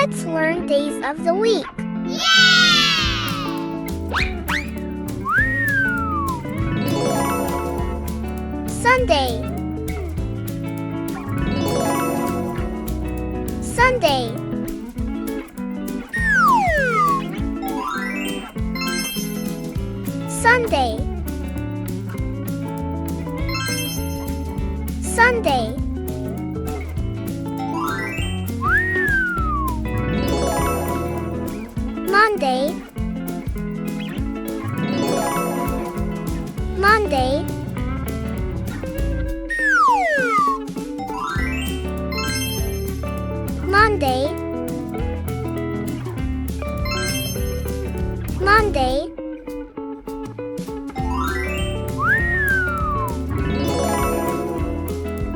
Let's learn days of the week. Sunday, Sunday, Sunday, Sunday, Monday, Monday, Monday, Monday,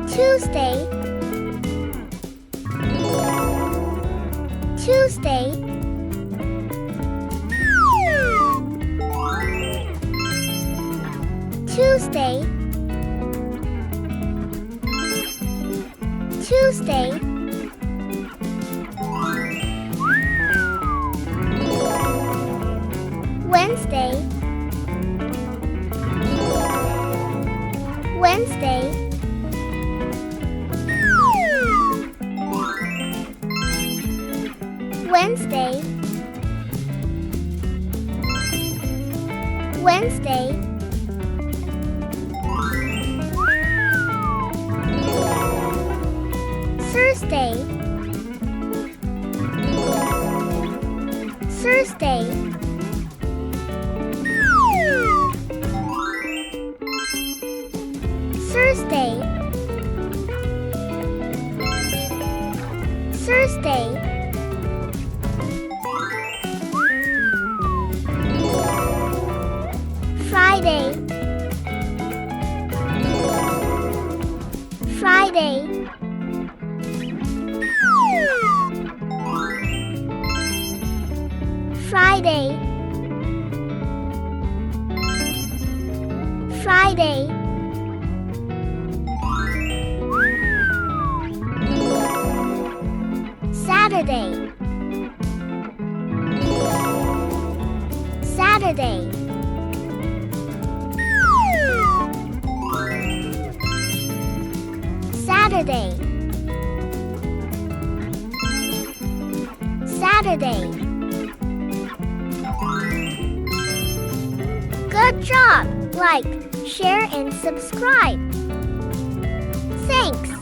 Tuesday, Tuesday, Tuesday, Tuesday, Wednesday, Wednesday, Wednesday, Wednesday, Thursday, Thursday, Thursday, Thursday, Friday, Friday, Friday, Friday, Saturday, Saturday, Saturday, Saturday. Good job! Like, share, and subscribe. Thanks!